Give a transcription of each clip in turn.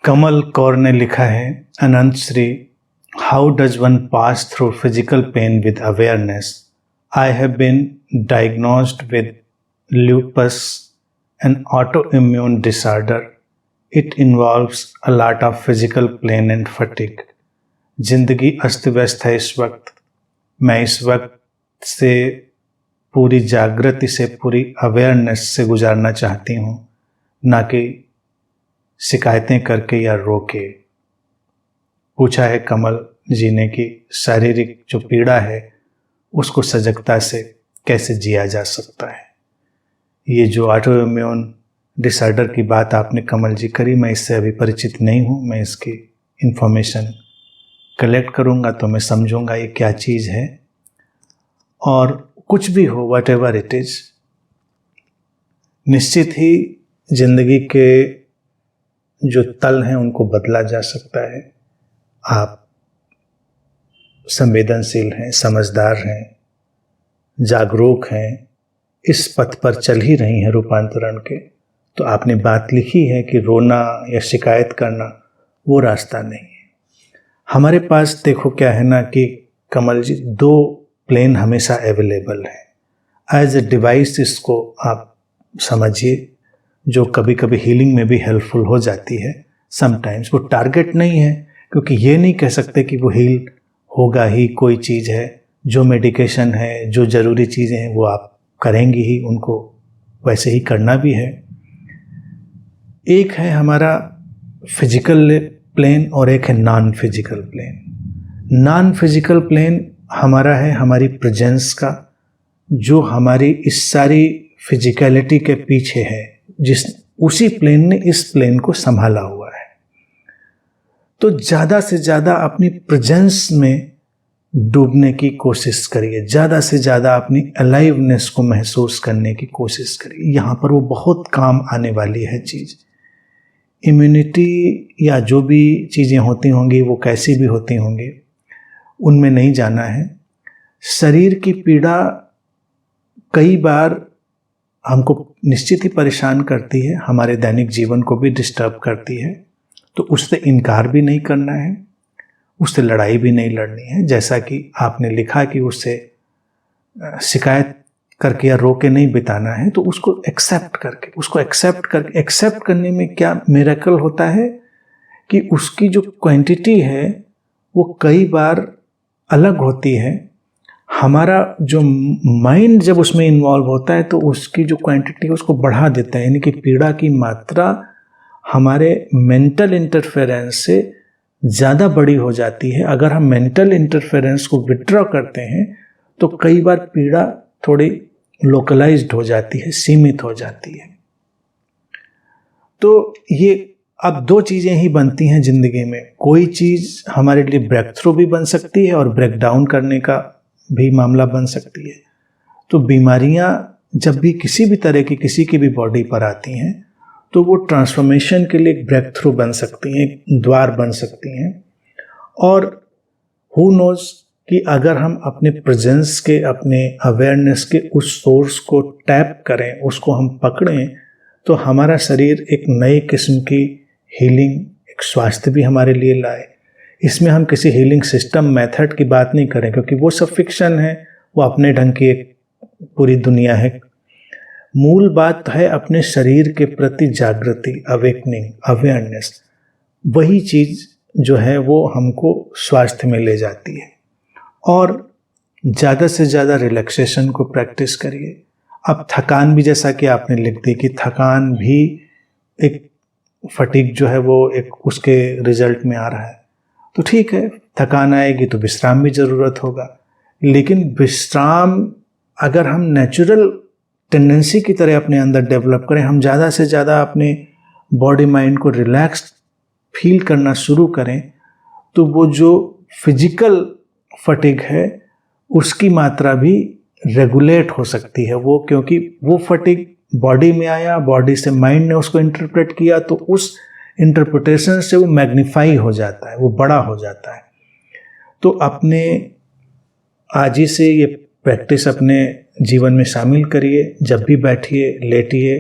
कमल कौर ने लिखा है, Anant Shri, how does one pass through physical pain with awareness? I have been diagnosed with lupus, an autoimmune disorder. It involves a lot of physical pain and fatigue. जिंदगी अस्त व्यस्त है इस वक्त। मैं इस वक्त से पूरी जागृति से, पूरी अवेयरनेस से गुजारना चाहती हूँ, ना कि शिकायतें करके या रोके। पूछा है कमल जी ने कि शारीरिक जो पीड़ा है उसको सजगता से कैसे जिया जा सकता है। ये जो ऑटो इम्यून डिसऑर्डर की बात आपने कमल जी करी, मैं इससे अभी परिचित नहीं हूँ। मैं इसकी इंफॉर्मेशन कलेक्ट करूँगा तो मैं समझूँगा ये क्या चीज़ है। और कुछ भी हो, वट एवर इट इज़, निश्चित ही जिंदगी के जो तल हैं उनको बदला जा सकता है। आप संवेदनशील हैं, समझदार हैं, जागरूक हैं, इस पथ पर चल ही रही हैं रूपांतरण के। तो आपने बात लिखी है कि रोना या शिकायत करना वो रास्ता नहीं है। हमारे पास देखो क्या है ना कि कमल जी, दो प्लेन हमेशा अवेलेबल है एज ए डिवाइस। इसको आप समझिए, जो कभी कभी हीलिंग में भी हेल्पफुल हो जाती है। समटाइम्स वो टारगेट नहीं है, क्योंकि ये नहीं कह सकते कि वो हील होगा ही। कोई चीज़ है, जो मेडिकेशन है, जो ज़रूरी चीज़ें हैं वो आप करेंगी ही, उनको वैसे ही करना भी है। एक है हमारा फिजिकल प्लेन और एक है non physical plane. Non physical plane हमारा है हमारी प्रेजेंस का, जो हमारी इस सारी फिजिकलिटी के पीछे है, उसी प्लेन ने इस प्लेन को संभाला हुआ है। तो ज़्यादा से ज़्यादा अपनी प्रेजेंस में डूबने की कोशिश करिए, ज़्यादा से ज़्यादा अपनी अलाइवनेस को महसूस करने की कोशिश करिए। यहाँ पर वो बहुत काम आने वाली है चीज़। इम्यूनिटी या जो भी चीज़ें होती होंगी, वो कैसी भी होती होंगी, उनमें नहीं जाना है। शरीर की पीड़ा कई बार हमको निश्चित ही परेशान करती है, हमारे दैनिक जीवन को भी डिस्टर्ब करती है। तो उससे इनकार भी नहीं करना है, उससे लड़ाई भी नहीं लड़नी है। जैसा कि आपने लिखा कि उससे शिकायत करके या रो के नहीं बिताना है, तो उसको एक्सेप्ट करके, एक्सेप्ट करने में क्या मिरेकल होता है कि उसकी जो क्वांटिटी है वो कई बार अलग होती है। हमारा जो माइंड जब उसमें इन्वॉल्व होता है तो उसकी जो क्वांटिटी है उसको बढ़ा देता है, यानी कि पीड़ा की मात्रा हमारे मेंटल इंटरफेरेंस से ज़्यादा बड़ी हो जाती है। अगर हम मेंटल इंटरफेरेंस को विड्रॉ करते हैं तो कई बार पीड़ा थोड़ी लोकलाइज्ड हो जाती है, सीमित हो जाती है। तो ये अब दो चीज़ें ही बनती हैं ज़िंदगी में। कोई चीज़ हमारे लिए ब्रेक थ्रू भी बन सकती है और ब्रेक डाउन करने का भी मामला बन सकती है। तो बीमारियां जब भी किसी भी तरह की किसी की भी बॉडी पर आती हैं तो वो ट्रांसफॉर्मेशन के लिए एक ब्रेक थ्रू बन सकती हैं, एक द्वार बन सकती हैं। और हु नोज कि अगर हम अपने प्रेजेंस के, अपने अवेयरनेस के उस सोर्स को टैप करें, उसको हम पकड़ें, तो हमारा शरीर एक नई किस्म की हीलिंग, एक स्वास्थ्य भी हमारे लिए लाए। इसमें हम किसी हीलिंग सिस्टम मेथड की बात नहीं करें, क्योंकि वो सब फिक्शन है, वो अपने ढंग की एक पूरी दुनिया है। मूल बात है अपने शरीर के प्रति जागृति, अवेकनिंग, अवेयरनेस। वही चीज़ जो है वो हमको स्वास्थ्य में ले जाती है। और ज़्यादा से ज़्यादा रिलैक्सेशन को प्रैक्टिस करिए। अब थकान भी, जैसा कि आपने लिख दी कि थकान भी एक फटीग जो है वो एक उसके रिजल्ट में आ रहा है। तो ठीक है, थकान आएगी तो विश्राम भी ज़रूरत होगा, लेकिन विश्राम अगर हम नेचुरल टेंडेंसी की तरह अपने अंदर डेवलप करें, हम ज़्यादा से ज़्यादा अपने बॉडी माइंड को रिलैक्स फील करना शुरू करें, तो वो जो फिजिकल फटीग है उसकी मात्रा भी रेगुलेट हो सकती है। वो क्योंकि वो फटीग बॉडी में आया, बॉडी से माइंड ने उसको इंटरप्रेट किया, तो उस इंटरप्रिटेशन से वो मैग्नीफाई हो जाता है, वो बड़ा हो जाता है। तो अपने आज ही से ये प्रैक्टिस अपने जीवन में शामिल करिए। जब भी बैठिए, लेटिए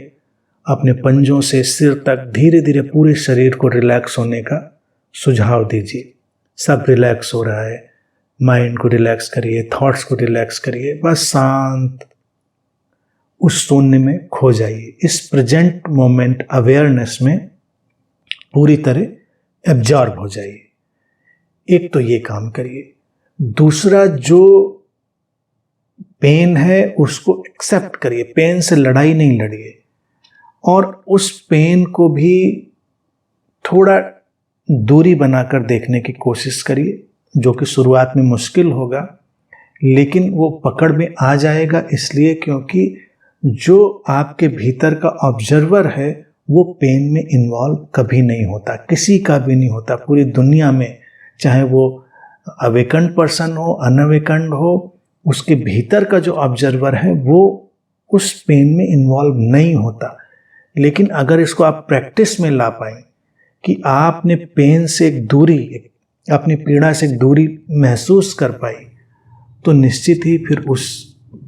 अपने पंजों से सिर तक धीरे धीरे पूरे शरीर को रिलैक्स होने का सुझाव दीजिए। सब रिलैक्स हो रहा है, माइंड को रिलैक्स करिए, थॉट्स को रिलैक्स करिए, बस शांत उस शून्य में खो जाइए। इस प्रेजेंट मोमेंट अवेयरनेस में पूरी तरह एब्जॉर्ब हो जाइए। एक तो ये काम करिए। दूसरा, जो पेन है उसको एक्सेप्ट करिए, पेन से लड़ाई नहीं लड़िए, और उस पेन को भी थोड़ा दूरी बनाकर देखने की कोशिश करिए, जो कि शुरुआत में मुश्किल होगा, लेकिन वो पकड़ में आ जाएगा। इसलिए क्योंकि जो आपके भीतर का ऑब्जर्वर है वो पेन में इन्वॉल्व कभी नहीं होता, किसी का भी नहीं होता पूरी दुनिया में, चाहे वो अवेकन्ड पर्सन हो, अनअवेकन्ड हो, उसके भीतर का जो ऑब्जर्वर है वो उस पेन में इन्वॉल्व नहीं होता। लेकिन अगर इसको आप प्रैक्टिस में ला पाएं कि आपने पेन से एक दूरी, अपनी पीड़ा से एक दूरी महसूस कर पाई, तो निश्चित ही फिर उस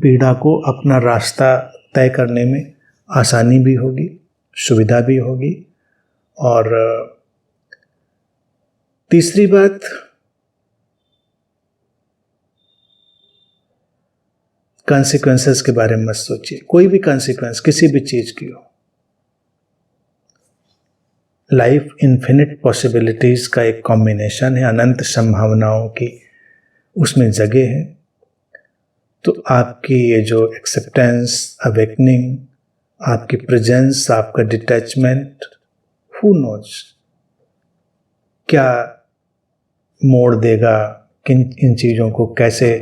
पीड़ा को अपना रास्ता तय करने में आसानी भी होगी, सुविधा भी होगी। और तीसरी बात, कॉन्सिक्वेंसेस के बारे में मत सोचिए। कोई भी कॉन्सिक्वेंस किसी भी चीज की हो, लाइफ इन्फिनिट पॉसिबिलिटीज का एक कॉम्बिनेशन है, अनंत संभावनाओं की उसमें जगह है। तो आपकी ये जो एक्सेप्टेंस, अवेकनिंग, आपकी प्रेजेंस, आपका डिटैचमेंट, हु नोज क्या मोड़ देगा, किन इन चीज़ों को कैसे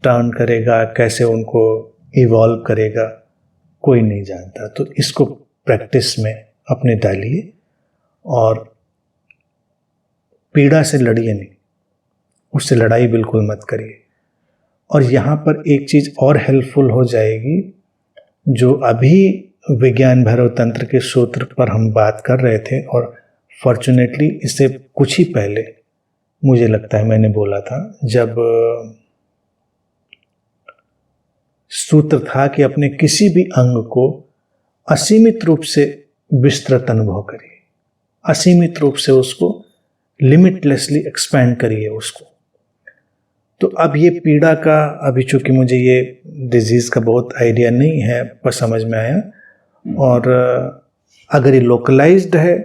टर्न करेगा, कैसे उनको इवॉल्व करेगा, कोई नहीं जानता। तो इसको प्रैक्टिस में अपने डालिए और पीड़ा से लड़िए नहीं, उससे लड़ाई बिल्कुल मत करिए। और यहाँ पर एक चीज़ और हेल्पफुल हो जाएगी, जो अभी विज्ञान भैरव तंत्र के सूत्र पर हम बात कर रहे थे, और फॉर्चुनेटली इससे कुछ ही पहले मुझे लगता है मैंने बोला था, जब सूत्र था कि अपने किसी भी अंग को असीमित रूप से विस्तृत अनुभव करिए, असीमित रूप से उसको लिमिटलेसली एक्सपैंड करिए उसको। तो अब ये पीड़ा का, अभी चूंकि मुझे ये डिजीज़ का बहुत आइडिया नहीं है, पर समझ में आया, और अगर ये लोकलाइज्ड है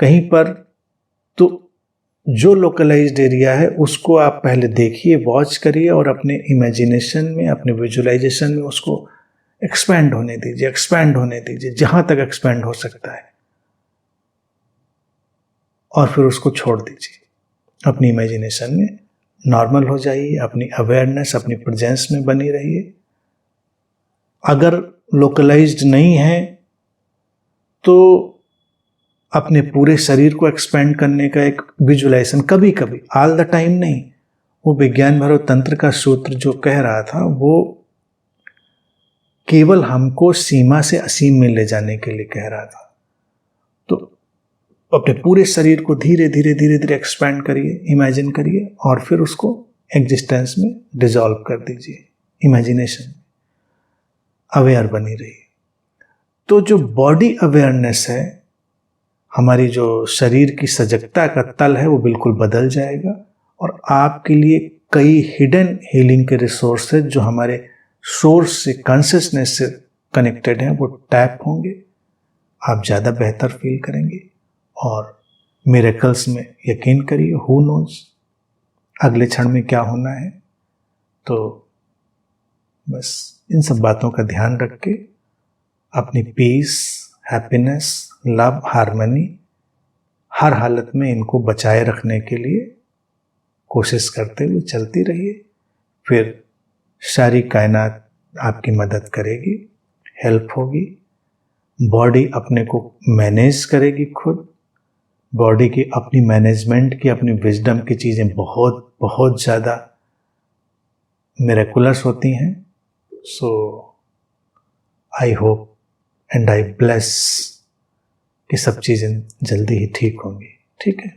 कहीं पर, तो जो लोकलाइज्ड एरिया है उसको आप पहले देखिए, वॉच करिए, और अपने इमेजिनेशन में, अपने विजुअलाइजेशन में उसको एक्सपैंड होने दीजिए, एक्सपैंड होने दीजिए जहां तक एक्सपैंड हो सकता है, और फिर उसको छोड़ दीजिए। अपनी इमेजिनेशन में नॉर्मल हो जाइए, अपनी अवेयरनेस, अपनी प्रेजेंस में बनी रहिए। अगर लोकलाइज्ड नहीं है तो अपने पूरे शरीर को एक्सपेंड करने का एक विजुअलाइजेशन, कभी कभी, ऑल द टाइम नहीं। वो विज्ञान भैरव तंत्र का सूत्र जो कह रहा था वो केवल हमको सीमा से असीम में ले जाने के लिए कह रहा था। तो अपने पूरे शरीर को धीरे धीरे धीरे धीरे एक्सपैंड करिए, इमेजिन करिए, और फिर उसको एग्जिस्टेंस में डिसॉल्व कर दीजिए। इमेजिनेशन अवेयर बनी रहिए। तो जो बॉडी अवेयरनेस है, हमारी जो शरीर की सजगता का तल है, वो बिल्कुल बदल जाएगा, और आपके लिए कई हिडन हीलिंग के रिसोर्सेज जो हमारे सोर्स से, कॉन्शियसनेस से कनेक्टेड हैं, वो टैप होंगे। आप ज़्यादा बेहतर फील करेंगे, और मिरेकल्स में यकीन करिए, हु नोज अगले क्षण में क्या होना है। तो बस इन सब बातों का ध्यान रख के अपनी पीस, हैप्पीनेस, लव, हार्मनी हर हालत में इनको बचाए रखने के लिए कोशिश करते हुए चलती रहिए। फिर सारी कायनात आपकी मदद करेगी, हेल्प होगी। बॉडी अपने को मैनेज करेगी खुद। बॉडी की अपनी मैनेजमेंट की, अपनी विजडम की चीज़ें बहुत बहुत ज़्यादा मिरेकुलस होती हैं। So I hope and I bless कि सब चीज़ें जल्दी ही ठीक होंगी। ठीक है।